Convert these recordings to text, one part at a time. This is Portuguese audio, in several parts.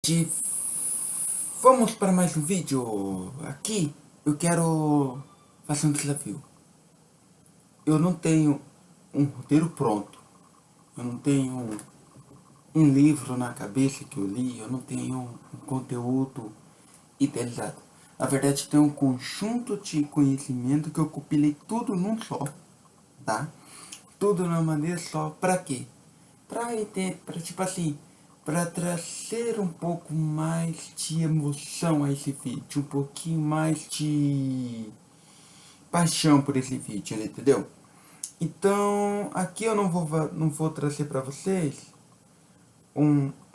E vamos para mais um vídeo. Aqui eu quero fazer um desafio. Eu não tenho um roteiro pronto. Eu não tenho um livro na cabeça que eu li. Eu não tenho um conteúdo idealizado. Na verdade, tem um conjunto de conhecimento que eu compilei tudo num só, tá? Tudo numa maneira só. Pra quê? Pra tipo assim, para trazer um pouco mais de emoção a esse vídeo, um pouquinho mais de paixão por esse vídeo, entendeu? Então, aqui eu não vou trazer para vocês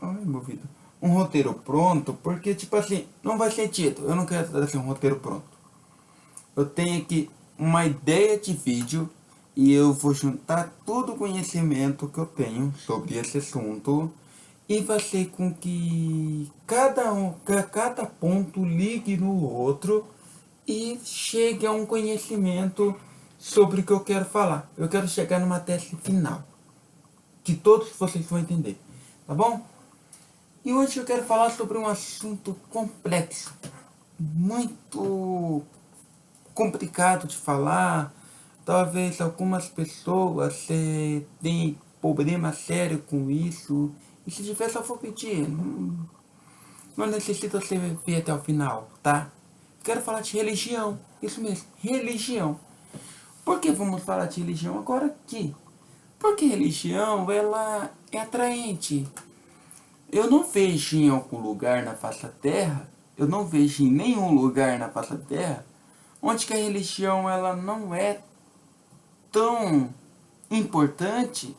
ai meu ouvido, um roteiro pronto, porque tipo assim, não faz sentido, eu não quero trazer um roteiro pronto. Eu tenho aqui uma ideia de vídeo e eu vou juntar todo o conhecimento que eu tenho sobre esse assunto e fazer com que cada ponto ligue no outro e chegue a um conhecimento sobre o que eu quero falar. Eu quero chegar numa tese final, que todos vocês vão entender, tá bom? E hoje eu quero falar sobre um assunto complexo, muito complicado de falar. Talvez algumas pessoas tenham problema sério com isso. E se tiver, só vou pedir. Não necessita você ver até o final, tá? Quero falar de religião. Isso mesmo, religião. Por que vamos falar de religião agora aqui? Porque religião, ela é atraente. Eu não vejo em algum lugar na face da terra, eu não vejo em nenhum lugar na face da terra, onde que a religião ela não é tão importante.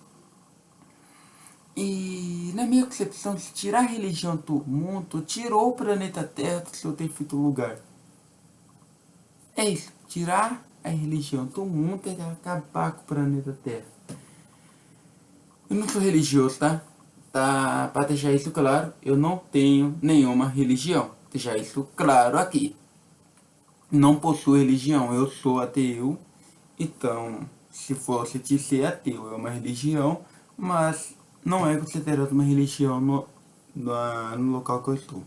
E na minha concepção, se tirar a religião do mundo, tirou o planeta Terra do seu devido lugar. É isso, tirar a religião do mundo é acabar com o planeta Terra. Eu não sou religioso, tá? Tá, pra deixar isso claro, eu não tenho nenhuma religião. Deixar isso claro aqui. Não possuo religião, eu sou ateu. Então, se fosse de ser ateu é uma religião, mas não é considerado uma religião no local que eu estou.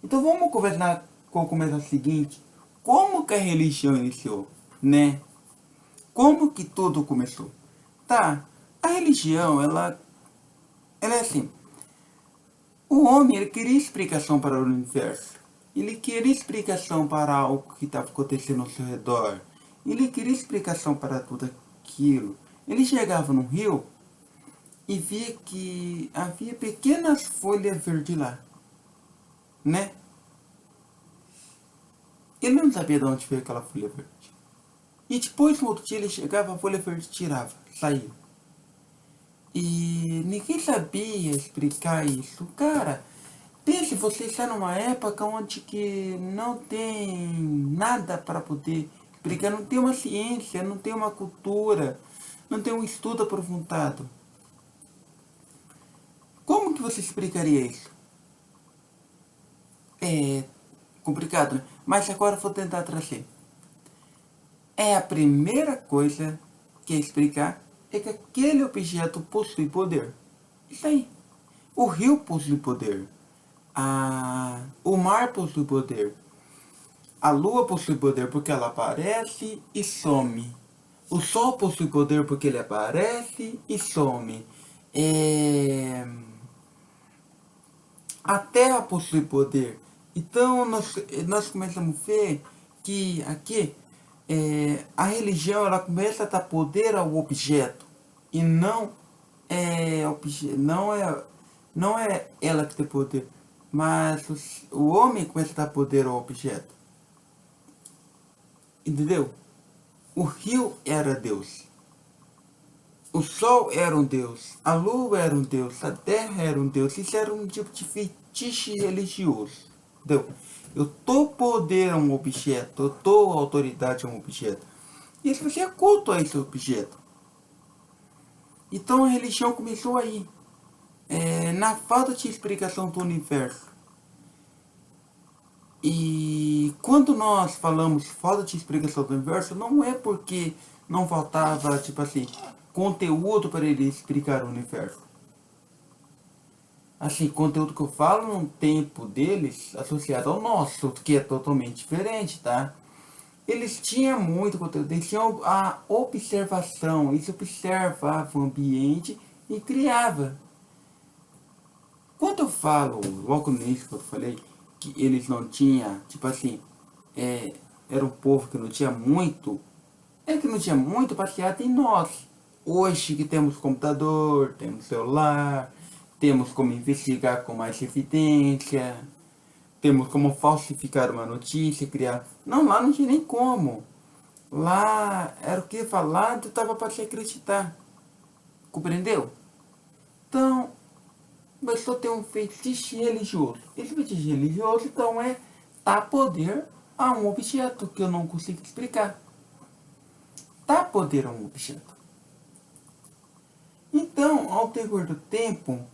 Então vamos conversar com o começo seguinte, como que a religião iniciou, né? Como que tudo começou? Tá, a religião, ela é assim, o homem ele queria explicação para o universo, ele queria explicação para algo que estava acontecendo ao seu redor, ele queria explicação para tudo aquilo. Ele chegava no rio e via que havia pequenas folhas verdes lá, né? Ele não sabia de onde veio aquela folha verde. E depois, no outro dia, ele chegava, a folha verde tirava, saiu. E ninguém sabia explicar isso. Cara, pense, você está numa época onde que não tem nada para poder explicar, não tem uma ciência, não tem uma cultura, não tem um estudo aprofundado. Como que você explicaria isso? É complicado, né? Mas agora eu vou tentar trazer. É a primeira coisa que é explicar é que aquele objeto possui poder. Isso aí. O rio possui poder. O mar possui poder. A lua possui poder porque ela aparece e some. O sol possui poder porque ele aparece e some. A terra possui poder. Então nós começamos a ver que aqui a religião ela começa a dar poder ao objeto e não é ela que tem poder, mas o homem começa a dar poder ao objeto, entendeu? O rio era Deus, o sol era um Deus, a lua era um Deus, a terra era um Deus. Isso era um tipo de fetiche religioso, entendeu? Eu dou poder a um objeto, eu dou autoridade a um objeto. E eles faziam culto a esse objeto. Então a religião começou aí, na falta de explicação do universo. E quando nós falamos falta de explicação do universo, não é porque não faltava, tipo assim, conteúdo para ele explicar o universo. assim, conteúdo que eu falo no tempo deles associado ao nosso, que é totalmente diferente, tá? Eles tinham muito conteúdo, eles tinham a observação, eles observavam o ambiente e criava. Quando eu falo, logo no início que eu falei, que eles não tinham, tipo assim, era um povo que não tinha muito, é que não tinha muito baseado em nós. Hoje que temos computador, temos celular, temos como investigar com mais evidência, temos como falsificar uma notícia, criar. Não, lá não tinha nem como. Lá era o que falado, tava para se acreditar. Compreendeu? Então, começou a ter um fetiche religioso. Esse fetiche religioso, então, é dar poder a um objeto que eu não consigo explicar. Dar poder a um objeto. Então, ao decorrer do tempo,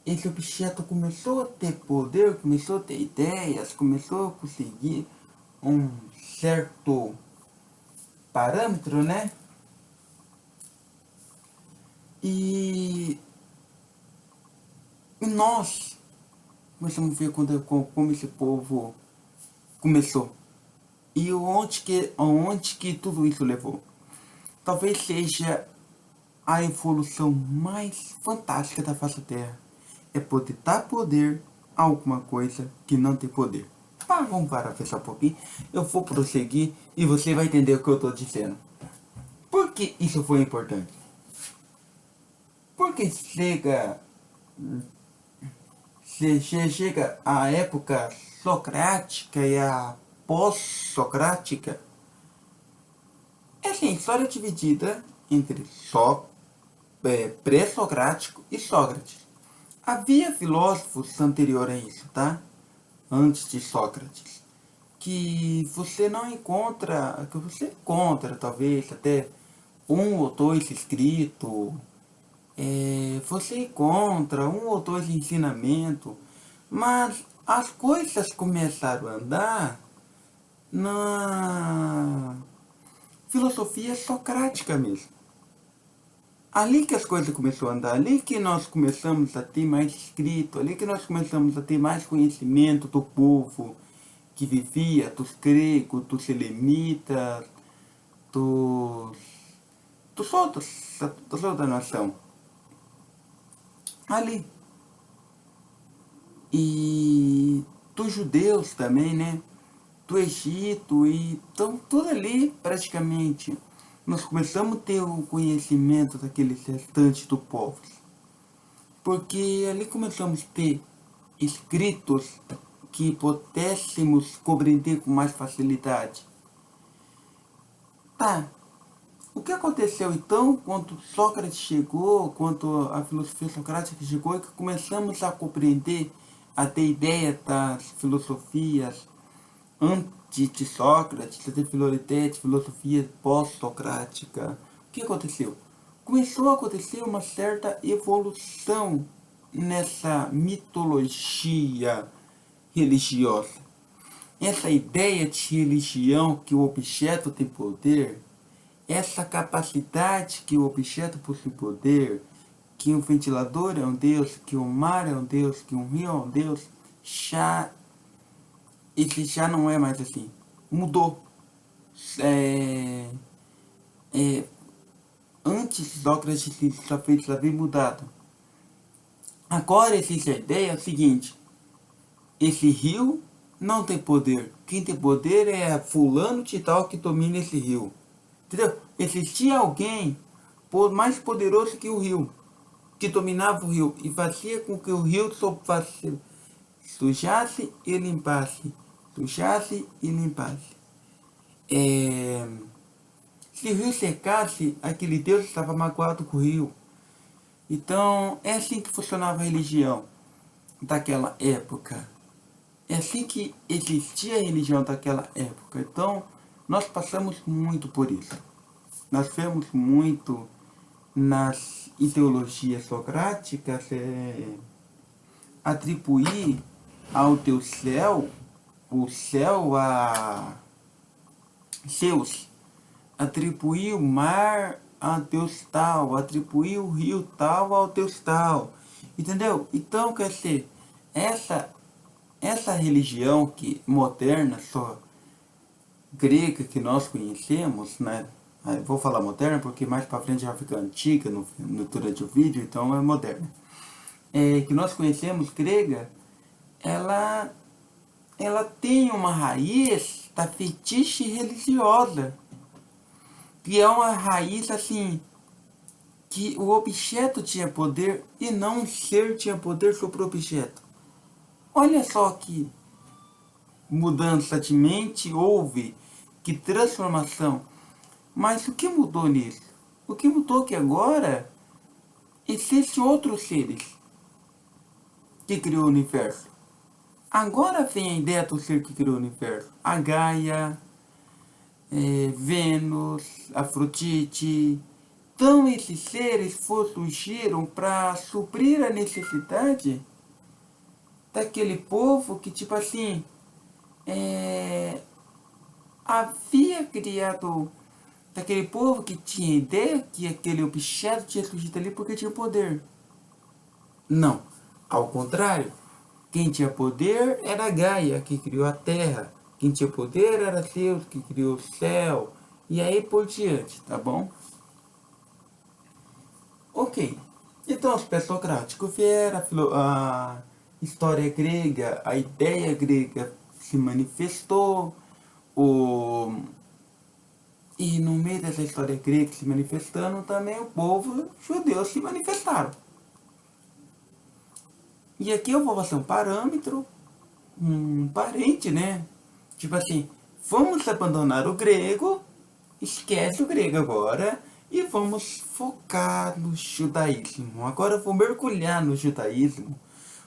esse objeto começou a ter poder, começou a ter ideias, começou a conseguir um certo parâmetro, né? E nós começamos a ver como esse povo começou. E onde que tudo isso levou. Talvez seja a evolução mais fantástica da face da Terra. É poder dar poder a alguma coisa que não tem poder. Vamos parar pensar um pouquinho. Eu vou prosseguir e você vai entender o que eu estou dizendo. Por que isso foi importante? Porque chega a época socrática e a pós-socrática. Essa história é dividida entre pré-socrático e Sócrates. Havia filósofos anterior a isso, tá? Antes de Sócrates, que você não encontra, que você encontra talvez até um ou dois escritos, você encontra um ou dois ensinamentos, mas as coisas começaram a andar na filosofia socrática mesmo. Ali que as coisas começaram a andar, ali que nós começamos a ter mais escrito, ali que nós começamos a ter mais conhecimento do povo que vivia, dos gregos, dos selemitas, dos, dos outros da nação. Ali. E dos judeus também, né? Do Egito, e então tudo ali praticamente nós começamos a ter o conhecimento daqueles restantes do povo, porque ali começamos a ter escritos que pudéssemos compreender com mais facilidade. Tá, o que aconteceu então quando Sócrates chegou, quando a filosofia socrática chegou, é que começamos a compreender, a ter ideia das filosofias antes de Sócrates, da filosofia pós-socrática. O que aconteceu? Começou a acontecer uma certa evolução nessa mitologia religiosa. Essa ideia de religião que o objeto tem poder, essa capacidade que o objeto possui poder, que um ventilador é um Deus, que o mar é um Deus, que um rio é um Deus, esse já não é mais assim. Mudou. É, antes Sócrates já fez havia mudado. Agora existe a ideia é o seguinte: esse rio não tem poder. Quem tem poder é fulano de tal que domina esse rio. Entendeu? Existia alguém mais poderoso que o rio, que dominava o rio e fazia com que o rio sujasse e limpasse. Sujasse e limpasse. Se o rio secasse, aquele Deus estava magoado com o rio. Então, é assim que funcionava a religião daquela época. É assim que existia a religião daquela época. Então, nós passamos muito por isso. Nós vemos muito nas ideologias socráticas atribuir ao Deus céu, o céu a Zeus, atribuir o mar a Deus tal, atribuir o rio tal ao Deus tal. Entendeu? Então, quer dizer, essa religião que moderna, só grega que nós conhecemos, né? Eu vou falar moderna porque mais para frente já fica antiga durante o vídeo, então é moderna. Que nós conhecemos grega, ela, ela tem uma raiz da fetiche religiosa, que é uma raiz assim, que o objeto tinha poder e não o ser tinha poder sobre o objeto. Olha só que mudança de mente houve, que transformação. Mas o que mudou nisso? O que mudou é que agora existem outros seres que criou o universo. Agora vem a ideia do ser que criou o universo. A Gaia, Vênus, Afrodite. Então esses seres surgiram para suprir a necessidade daquele povo que, tipo assim, havia criado, daquele povo que tinha ideia que aquele objeto tinha surgido ali porque tinha poder. Não, ao contrário, quem tinha poder era Gaia, que criou a Terra. Quem tinha poder era Deus, que criou o céu. E aí por diante, tá bom? Ok. Então, os pré-socráticos vieram, a história grega, a ideia grega se manifestou, e no meio dessa história grega se manifestando, também o povo judeu se manifestaram. E aqui eu vou fazer um parâmetro, um parente, né? Tipo assim, vamos abandonar o grego, esquece o grego agora, e vamos focar no judaísmo. Agora eu vou mergulhar no judaísmo,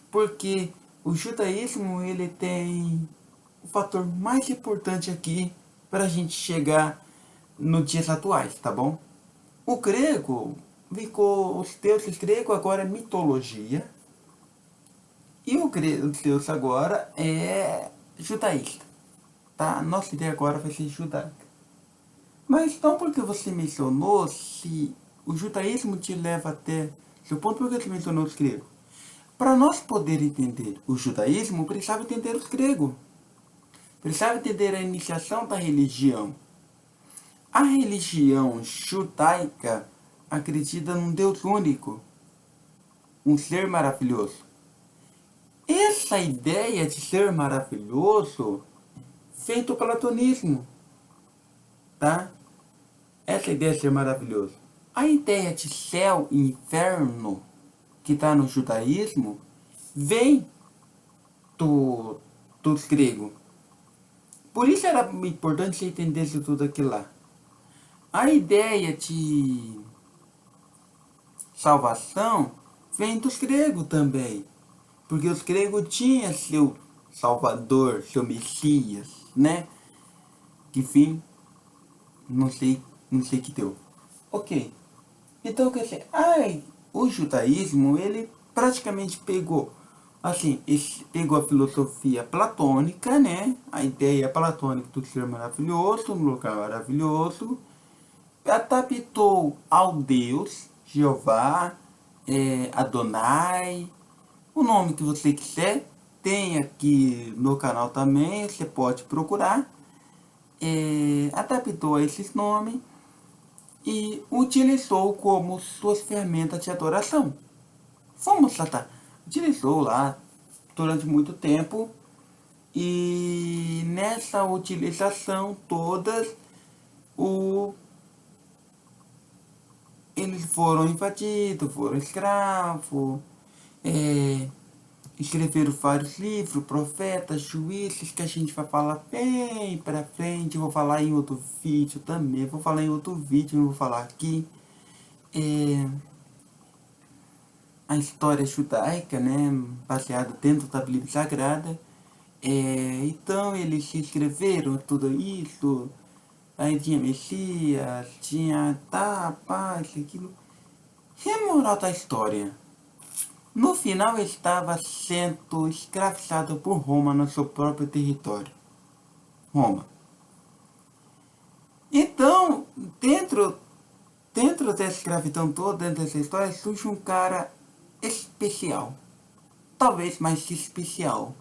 porque o judaísmo ele tem o fator mais importante aqui para a gente chegar nos dias atuais, tá bom? O grego ficou, os deuses gregos agora é mitologia, e o deus agora é judaísta, tá? Nossa ideia agora vai ser judaica. Mas então por que você mencionou se o judaísmo te leva até seu ponto, por que você mencionou os gregos? Para nós poder entender o judaísmo, precisava entender os gregos. Precisava entender a iniciação da religião. A religião judaica acredita num Deus único, um ser maravilhoso. Essa ideia de ser maravilhoso vem do platonismo, tá? Essa ideia de ser maravilhoso. A ideia de céu e inferno que está no judaísmo vem dos gregos. Por isso era importante você entender isso tudo aquilo lá. A ideia de salvação vem dos gregos também. Porque os gregos tinham seu salvador, seu messias, né? Que enfim, não sei que deu. Ok. Então, quer dizer, o judaísmo, ele praticamente pegou, assim, pegou a filosofia platônica, né? A ideia platônica do ser maravilhoso, um lugar maravilhoso, adaptou ao Deus, Jeová, Adonai, o nome que você quiser, tem aqui no canal também, você pode procurar. Adaptou a esses nomes e utilizou como suas ferramentas de adoração. Vamos tratar. Utilizou lá durante muito tempo, e nessa utilização todas eles foram invadidos, foram escravos, escreveram vários livros, profetas, juízes, que a gente vai falar bem pra frente. Vou falar em outro vídeo também, vou falar em outro vídeo, não vou falar aqui. A história judaica, né, baseada dentro da Bíblia Sagrada. Então eles se escreveram tudo isso, aí tinha Messias, tinha paz, aquilo. E a moral da história? No final ele estava sendo escravizado por Roma no seu próprio território. Roma. Então, dentro dessa escravidão toda, dentro dessa história, surge um cara especial. Talvez mais especial.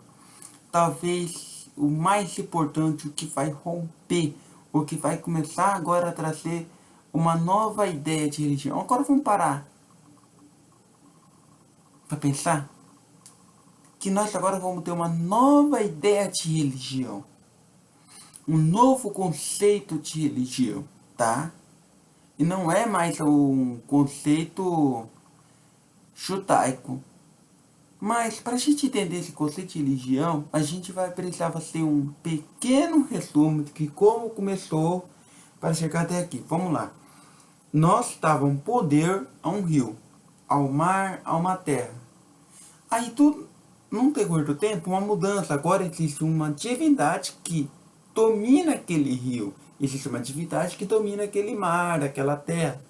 Talvez o mais importante, o que vai romper, o que vai começar agora a trazer uma nova ideia de religião. Agora vamos parar para pensar que nós agora vamos ter uma nova ideia de religião. Um novo conceito de religião, tá? E não é mais um conceito judaico. Mas para a gente entender esse conceito de religião, a gente vai precisar fazer um pequeno resumo de como começou para chegar até aqui. Vamos lá. Nós estávamos poder a um rio, ao mar, a uma terra. Aí tudo, num decorrer do tempo, uma mudança. Agora existe uma divindade que domina aquele rio. Existe uma divindade que domina aquele mar, aquela terra.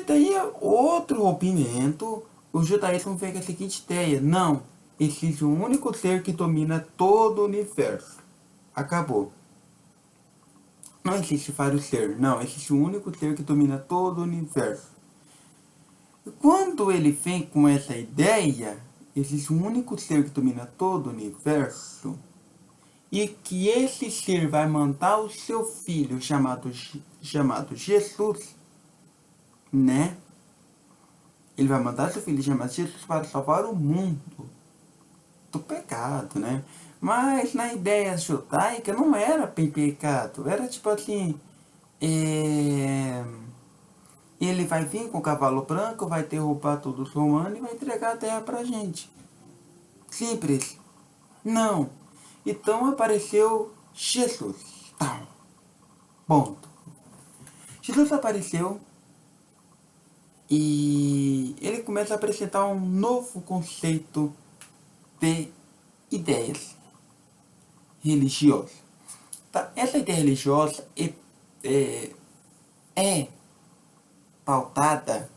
Daí outro rompimento. O judaísmo veio com a seguinte ideia: não, existe um único ser que domina todo o universo. Acabou. Não existe vários seres, não, existe um único ser que domina todo o universo. E quando ele vem com essa ideia, existe um único ser que domina todo o universo, e que esse ser vai mandar o seu filho chamado Jesus, né? Ele vai mandar seu filho chamado Jesus para salvar o mundo do pecado, né? Mas na ideia judaica não era bem pecado, era tipo assim, ele vai vir com o cavalo branco, vai derrubar todos os romanos e vai entregar a terra pra gente. Simples. Não. Então apareceu Jesus. Tal. Ponto. Jesus apareceu e ele começa a apresentar um novo conceito de ideias religiosas. Tá? Essa ideia religiosa é pautada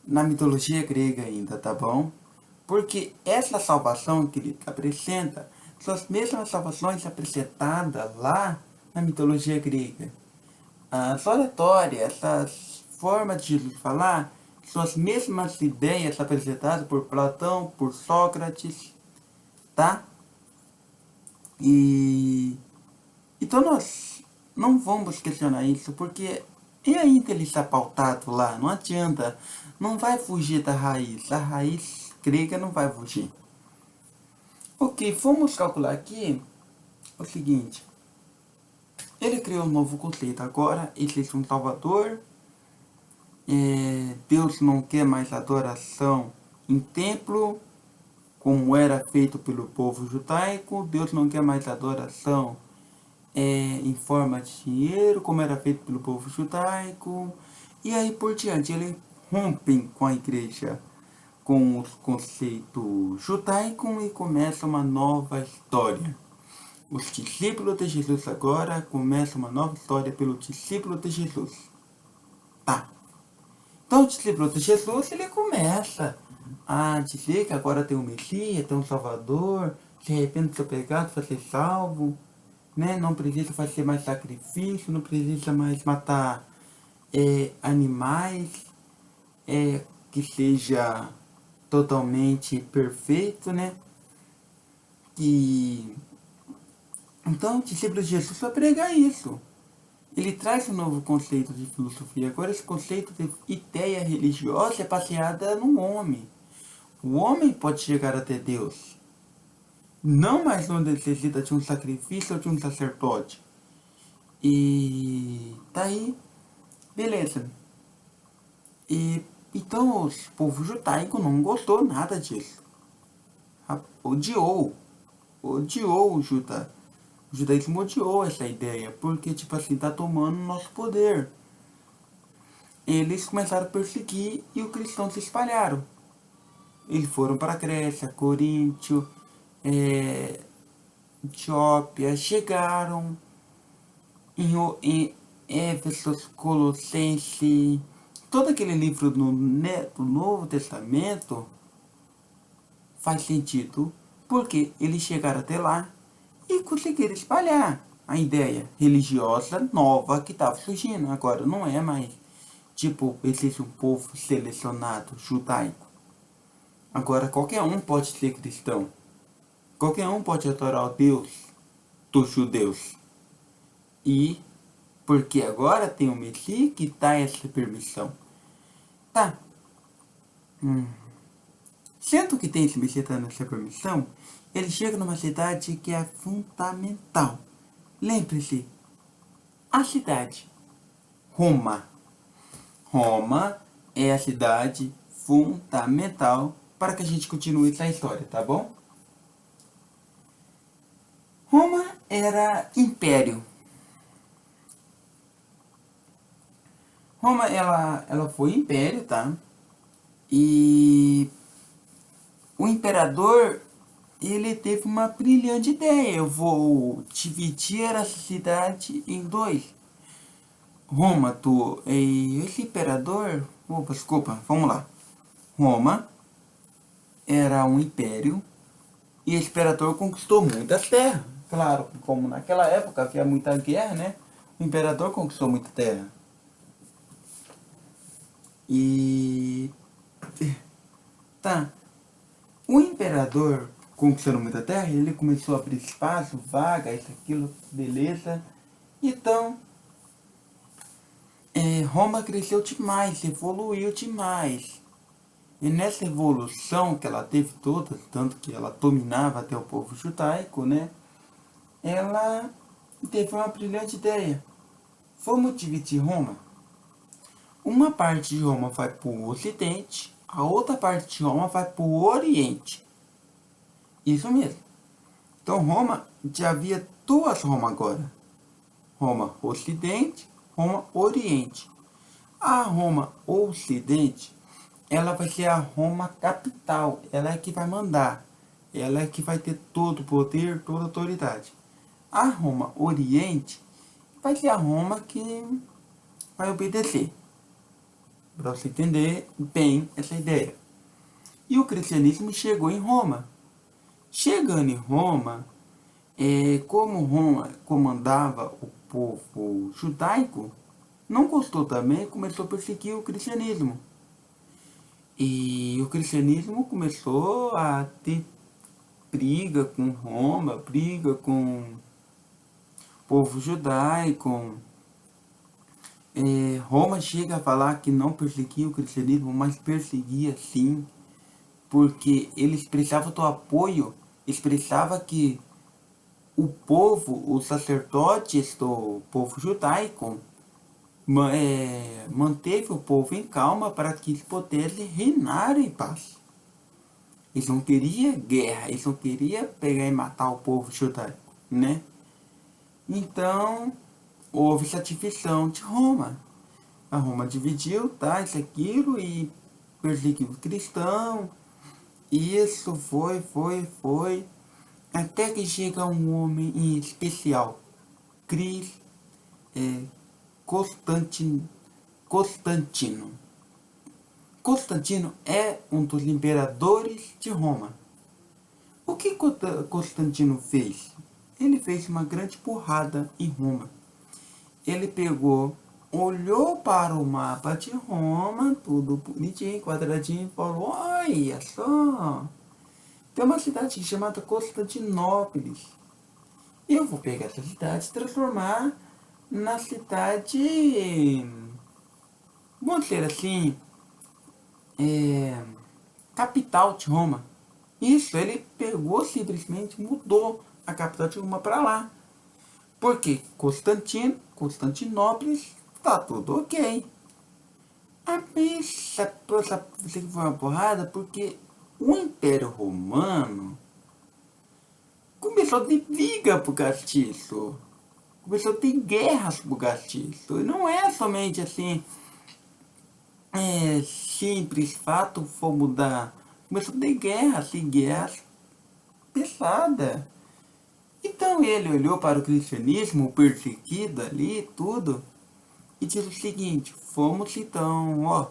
na mitologia grega ainda, tá bom? Porque essa salvação que ele apresenta são as mesmas salvações apresentadas lá na mitologia grega. As oratórias, essas formas de Jesus falar, são as mesmas ideias apresentadas por Platão, por Sócrates, tá? E então nós não vamos questionar isso, porque e aí que ele está pautado lá, não adianta, não vai fugir da raiz, a raiz grega não vai fugir. Ok, vamos calcular aqui o seguinte: ele criou um novo conceito, agora existe um Salvador, Deus não quer mais adoração em templo, como era feito pelo povo judaico, Deus não quer mais adoração em forma de dinheiro, como era feito pelo povo judaico, e aí por diante. Ele rompe com a igreja, com os conceitos judaicos, e começa uma nova história. Os discípulos de Jesus agora começam uma nova história pelo discípulo de Jesus. Tá. Então o discípulo de Jesus, ele começa a dizer que agora tem um Messias, tem um Salvador, se arrepende do seu pecado para ser salvo, né? Não precisa fazer mais sacrifício, não precisa mais matar animais, que seja totalmente perfeito, né? Então o discípulo de Jesus vai pregar isso. Ele traz um novo conceito de filosofia. Agora esse conceito de ideia religiosa é baseada no homem. O homem pode chegar até Deus. Não mais não necessita de um sacrifício ou de um sacerdote. E tá aí, beleza. Então o povo judaico não gostou nada disso. Odiou o judaísmo. O judaísmo odiou essa ideia, porque tipo assim, tá tomando nosso poder. Eles começaram a perseguir e os cristãos se espalharam. Eles foram para Grécia, Coríntio, Etiópia, chegaram em Éfeso, Colossenses, todo aquele livro do Novo Testamento faz sentido, porque eles chegaram até lá e conseguiram espalhar a ideia religiosa nova que estava surgindo. Agora não é mais tipo, existe um povo selecionado judaico. Agora, qualquer um pode ser cristão. Qualquer um pode adorar o Deus dos judeus. E porque agora tem o Messias que dá essa permissão. Tá. Sendo que tem esse Messias dando essa permissão, ele chega numa cidade que é fundamental. Lembre-se, a cidade, Roma. Roma é a cidade fundamental para que a gente continue essa história, tá bom? Roma era império. Roma, ela foi império, tá? E o imperador, ele teve uma brilhante ideia. Eu vou dividir essa cidade em dois. Roma, esse imperador... Opa, desculpa, vamos lá. Roma era um império e esse imperador conquistou muitas terras. Claro, como naquela época havia muita guerra, né? O imperador conquistou muita terra. E... Tá. O imperador, conquistando muita terra, ele começou a abrir espaço, vaga, isso, aquilo, beleza. Então, Roma cresceu demais, evoluiu demais. E nessa evolução que ela teve toda, tanto que ela dominava até o povo judaico, né? Ela teve uma brilhante ideia. Vamos dividir Roma. Uma parte de Roma vai para o ocidente, a outra parte de Roma vai para o oriente. Isso mesmo. Então Roma, já havia duas Roma agora. Roma Ocidente, Roma Oriente. A Roma Ocidente, ela vai ser a Roma capital. Ela é que vai mandar. Ela é que vai ter todo o poder, toda a autoridade. A Roma Oriente vai ser a Roma que vai obedecer. Para você entender bem essa ideia. E o cristianismo chegou em Roma. Chegando em Roma, como Roma comandava o povo judaico, não gostou também, começou a perseguir o cristianismo. E o cristianismo começou a ter briga com Roma, briga com o povo judaico. Roma chega a falar que não perseguia o cristianismo, mas perseguia sim, porque eles precisavam do apoio, expressava que o povo, os sacerdotes do povo judaico, manteve o povo em calma para que eles pudessem reinar em paz. Eles não queriam guerra, eles não queriam pegar e matar o povo judaico, né? Então, houve essa divisão de Roma. A Roma dividiu, tá, isso, aquilo, e perseguiu os cristãos. Isso foi, até que chega um homem em especial, Constantino. Constantino é um dos imperadores de Roma. O que Constantino fez? Ele fez uma grande porrada em Roma. Ele pegou, olhou para o mapa de Roma, tudo bonitinho, quadradinho, e falou: olha só, tem uma cidade chamada Constantinópolis. Eu vou pegar essa cidade e transformar na cidade, vamos dizer assim, capital de Roma. Isso, ele pegou, simplesmente mudou a capital de Roma para lá. Porque Constantinópolis, tá tudo ok. A bicha, você que foi uma porrada, porque o Império Romano começou a ter briga por causa disso. Começou a ter guerras por causa disso. E não é somente assim, simples fato for mudar. Começou a ter guerras, e guerras pesadas. Então ele olhou para o cristianismo perseguido ali, tudo, e disse o seguinte: vamos então,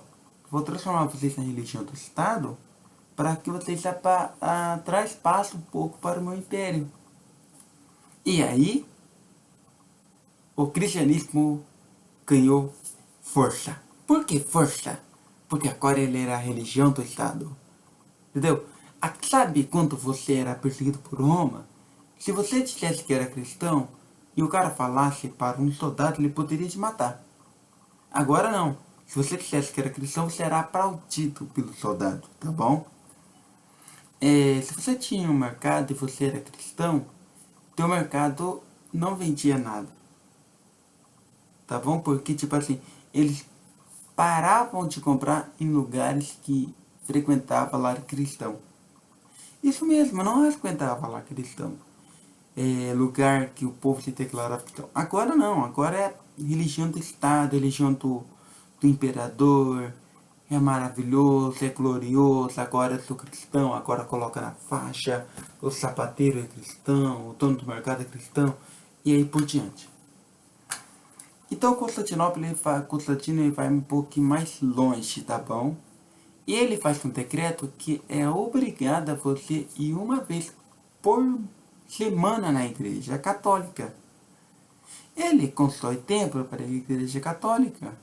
vou transformar vocês na religião do Estado, para que vocês traz espaço um pouco para o meu império. E aí, o cristianismo ganhou força. Por que força? Porque agora ele era a religião do Estado. Entendeu? Sabe quando você era perseguido por Roma? Se você dissesse que era cristão e o cara falasse para um soldado, ele poderia te matar. Agora não. Se você dissesse que era cristão, você era aplaudido pelo soldado, tá bom? Se você tinha um mercado e você era cristão, teu mercado não vendia nada. Tá bom? Porque, tipo assim, eles paravam de comprar em lugares que frequentava lá cristão. Isso mesmo, não frequentava lá cristão. Lugar que o povo se declarava cristão. Agora não, agora é religião do Estado, religião do imperador. É maravilhoso, é glorioso, agora eu sou cristão, agora coloca na faixa, o sapateiro é cristão, o dono do mercado é cristão, e aí por diante. Então Constantino ele vai um pouquinho mais longe, tá bom? E ele faz um decreto que é obrigado a você ir uma vez por semana na igreja católica. Ele constrói templo para a igreja católica.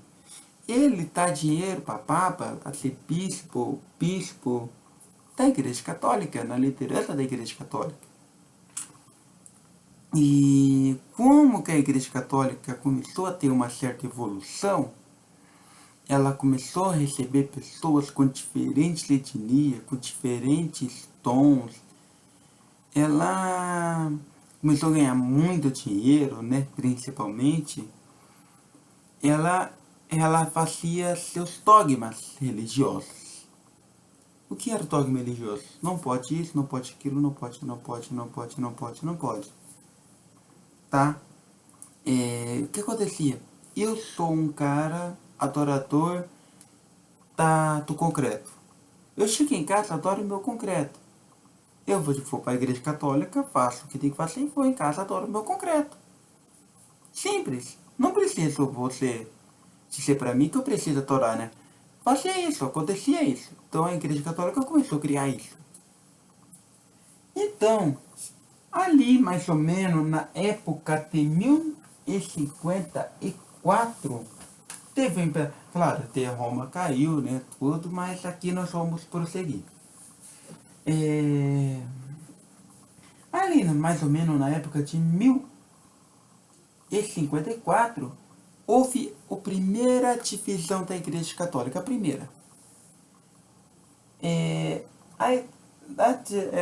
Ele dá dinheiro para papa, arcebispo, bispo da igreja católica, na liderança da igreja católica. E como que a igreja católica começou a ter uma certa evolução, ela começou a receber pessoas com diferentes etnias, com diferentes tons. Ela começou a ganhar muito dinheiro, né, principalmente. Ela fazia seus dogmas religiosos. O que era o dogma religioso? Não pode isso, não pode aquilo, não pode. Tá? O que acontecia? Eu sou um cara adorador do concreto. Eu chego em casa, adoro o meu concreto. Eu vou para a igreja católica, faço o que tem que fazer e vou em casa, adoro o meu concreto. Simples. Não precisa você dizer para mim que eu preciso adorar, né? Fazia isso, acontecia isso. Então a igreja católica começou a criar isso. Então, ali mais ou menos na época de 1054, teve, claro, até Roma caiu, né, tudo, mas aqui nós vamos prosseguir. Ali mais ou menos na época de 1054, houve a primeira divisão da igreja católica, a primeira. A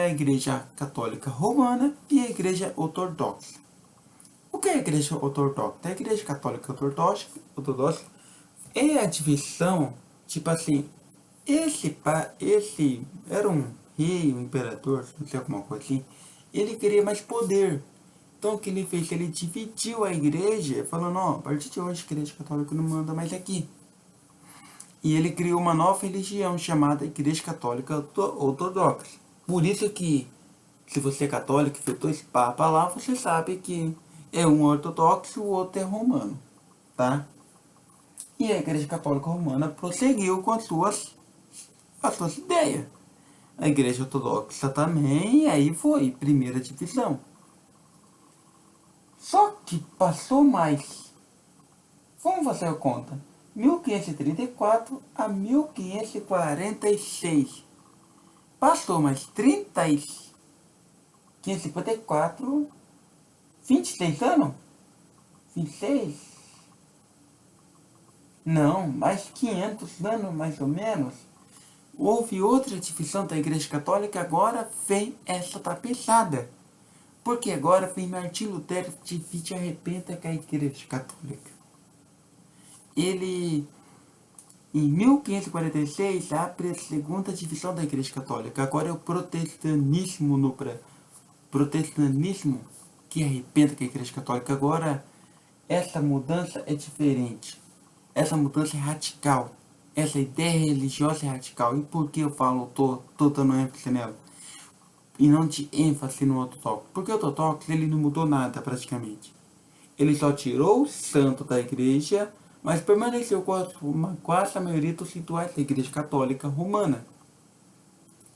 igreja católica romana e a igreja ortodoxa. O que é a igreja ortodoxa? A igreja católica ortodoxa é a divisão, tipo assim, esse era um rei, um imperador, não sei, alguma coisa assim, ele queria mais poder. Então o que ele fez? Ele dividiu a igreja, falando, ó, a partir de hoje a igreja católica não manda mais aqui. E ele criou uma nova religião chamada Igreja Católica Ortodoxa. Por isso que, se você é católico e vê dois papas lá, você sabe que é um ortodoxo e o outro é romano, tá? E a Igreja Católica Romana prosseguiu com as suas ideias. A Igreja Ortodoxa também, e aí foi, primeira divisão. Só que passou mais. Vamos fazer a conta. 1534 a 1546. Passou mais 554, 26 anos? 26? Não, mais 500 anos mais ou menos. Houve outra divisão da Igreja Católica, agora vem essa tapezada. Porque agora vem Martim Lutero divide a arrebenta com a Igreja Católica. Ele, em 1546, abre a segunda divisão da Igreja Católica. Agora é o protestantismo protestantismo que arrebenta com a Igreja Católica. Agora, essa mudança é diferente. Essa mudança é radical. Essa ideia religiosa é radical. E por que eu falo, tô dando ênfase nela? E não de ênfase no ortodoxo. Porque o ortodoxo, ele não mudou nada praticamente. Ele só tirou o santo da igreja, mas permaneceu quase a maioria dos rituais da igreja católica romana.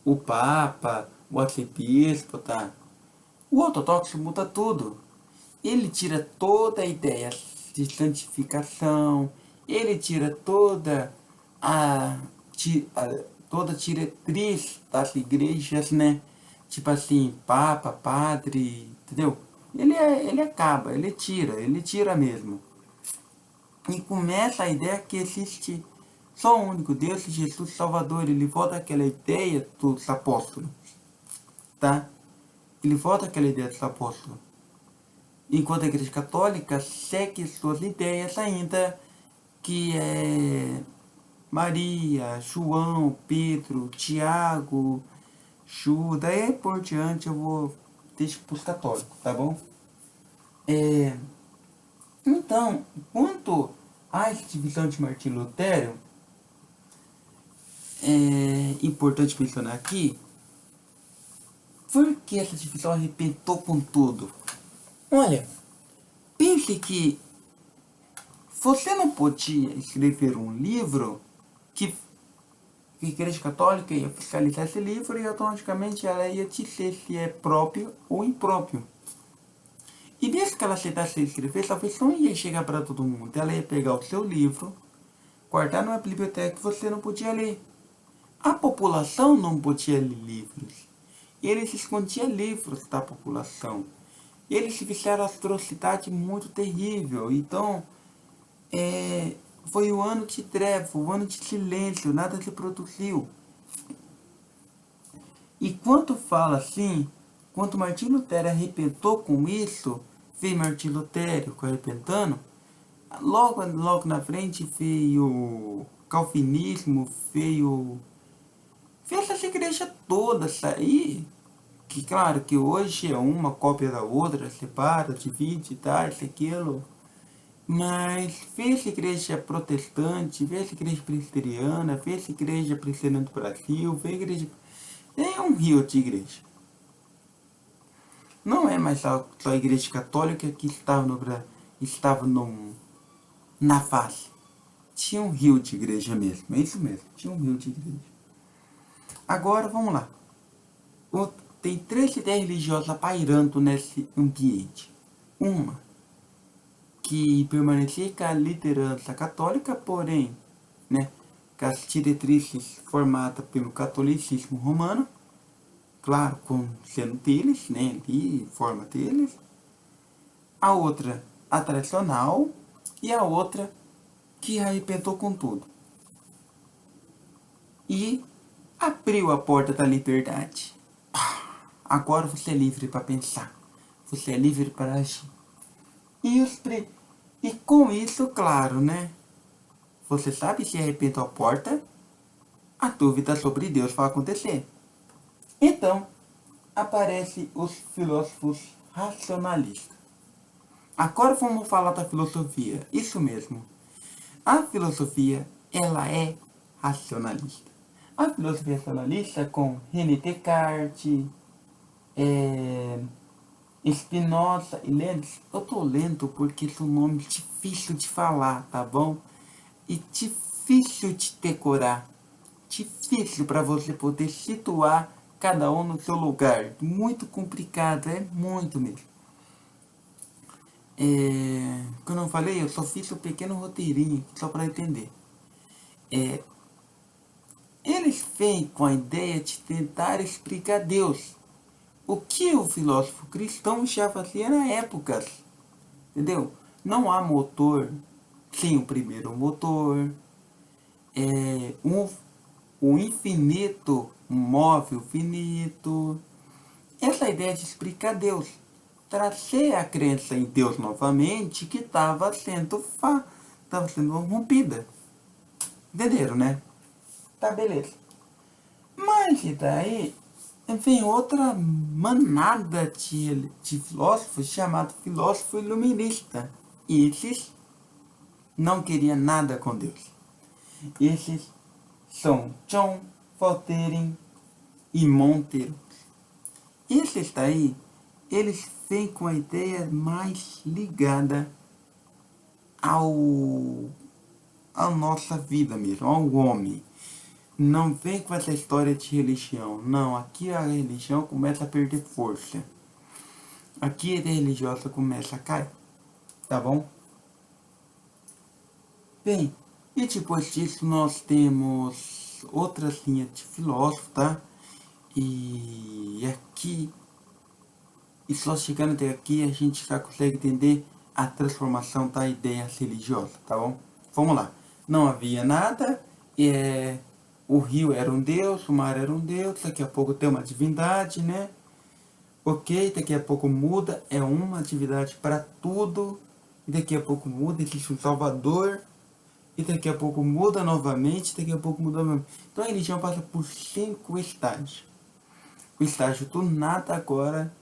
O papa, o arcebispo, tá? O ortodoxo muda tudo. Ele tira toda a ideia de santificação, ele tira toda toda a diretriz das igrejas, né? Tipo assim, papa, padre, entendeu? Ele acaba, ele tira mesmo. E começa a ideia que existe só um único Deus, Jesus Salvador. Ele volta àquela ideia dos apóstolos, tá? Ele volta àquela ideia dos apóstolos. Enquanto a Igreja Católica segue suas ideias ainda, que é Maria, João, Pedro, Tiago, Judas, e por diante eu vou deixar para os católicos, tá bom? Então, quanto à divisão de Martinho Lutero, é importante mencionar aqui, por que essa divisão arrebentou com tudo? Olha, pense que você não podia escrever um livro que a Igreja Católica ia fiscalizar esse livro e automaticamente ela ia dizer se é próprio ou impróprio. E mesmo que ela aceitasse escrever, essa versão ia chegar para todo mundo. Ela ia pegar o seu livro, guardar numa biblioteca que você não podia ler. A população não podia ler livros. Eles escondiam livros da população. Eles fizeram atrocidade muito terrível. Então, foi o ano de treva, o ano de silêncio, nada se produziu. E quando fala assim, quando Martinho Lutero arrebentou com isso, veio Martinho Lutero arrebentando, logo na frente veio o calvinismo, veio essa igreja toda sair, que claro que hoje é uma cópia da outra, separa, divide, tá, isso, aquilo. Mas fez igreja protestante, fez igreja presbiteriana, fez igreja presbiteriana do Brasil, fez igreja... Tem um rio de igreja. Não é mais só a igreja católica que estava na face. Tinha um rio de igreja mesmo, é isso mesmo, tinha um rio de igreja. Agora, vamos lá. Tem 3 ideias religiosas pairando nesse ambiente. Uma, que permanecia com a liderança católica, porém, né, com as diretrizes formadas pelo catolicismo romano, claro, com sendo deles, né, ali, forma deles. A outra, a tradicional, e a outra, que arrebentou com tudo. E abriu a porta da liberdade. Agora você é livre para pensar. Você é livre para agir. E com isso, claro, né? Você sabe se arrebentou a porta, a dúvida sobre Deus vai acontecer. Então, aparecem os filósofos racionalistas. Agora vamos falar da filosofia. Isso mesmo. A filosofia, ela é racionalista. A filosofia racionalista com René Descartes, Spinoza e Leibniz. Eu tô lendo porque são nomes difíceis de falar, tá bom? E difícil de decorar. Difícil para você poder situar cada um no seu lugar. Muito complicado, é muito mesmo. Como eu falei, eu só fiz um pequeno roteirinho, só para entender. Eles vêm com a ideia de tentar explicar Deus. O que o filósofo cristão já fazia na época. Entendeu? Não há motor sem o primeiro motor. O infinito móvel finito. Essa ideia de explicar Deus. Trazer a crença em Deus novamente que estava sendo rompida. Entenderam, né? Tá, beleza. Mas e daí vem outra manada de filósofos chamado filósofo iluminista. E esses não queriam nada com Deus. Esses são John Voltaire e Monteiro. Esses daí, eles vêm com a ideia mais ligada à nossa vida mesmo, ao homem. Não vem com essa história de religião. Não, aqui a religião começa a perder força. Aqui a religiosa começa a cair. Tá bom? Bem, E depois disso nós temos outras linhas de filósofo, tá? E aqui, e só chegando até aqui, a gente já consegue entender a transformação da ideia religiosa, tá bom? Vamos lá. Não havia nada, o rio era um deus, o mar era um deus, daqui a pouco tem uma divindade, né? Ok, daqui a pouco muda, é uma divindade para tudo, e daqui a pouco muda, existe um salvador, e daqui a pouco muda novamente, daqui a pouco muda novamente. Então a religião passa por 5 estágios. O estágio do nada agora,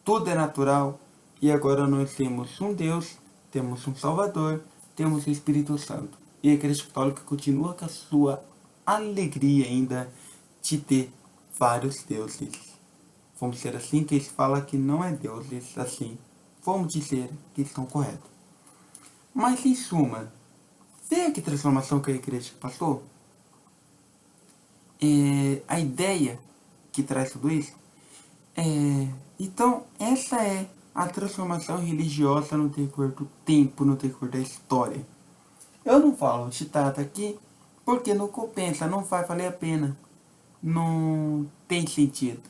tudo é natural, e agora nós temos um Deus, temos um Salvador, temos o Espírito Santo. E a Igreja Católica continua com a sua alegria ainda de ter vários deuses. Vamos dizer assim, que eles falam que não é deuses assim. Vamos dizer que estão corretos. Mas em suma, vê que transformação que a Igreja passou? A ideia que traz tudo isso então, essa é a transformação religiosa no decorrer do tempo, no decorrer da história. Eu não falo citado aqui porque não compensa, não vai valer a pena. Não tem sentido.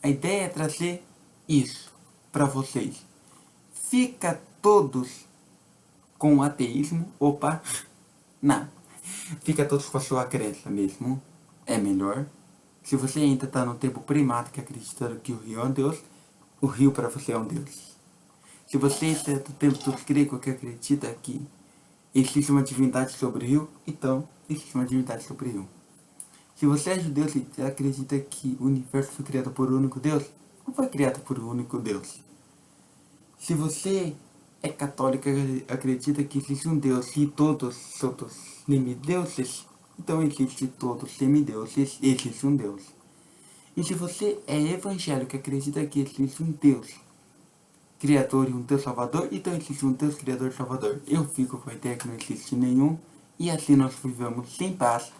A ideia é trazer isso para vocês. Fica todos com o ateísmo, opa, não. Fica todos com a sua crença mesmo, é melhor. Se você ainda está no tempo primático acreditando que o rio é um deus, o rio para você é um deus. Se você está no tempo dos gregos que acredita que existe uma divindade sobre o rio, então existe uma divindade sobre o rio. Se você é judeu e acredita que o universo foi criado por um único Deus, não foi criado por um único Deus. Se você é católico e acredita que existe um Deus e todos são semideuses, então existe todos semideuses, existe um Deus. E se você é evangélico e acredita que existe um Deus Criador e um Deus Salvador, então existe um Deus Criador e Salvador. Eu fico com a ideia que não existe nenhum, e assim nós vivemos sem paz,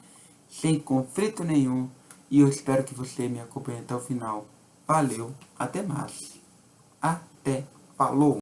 sem conflito nenhum, e eu espero que você me acompanhe até o final. Valeu, até mais. Até, falou!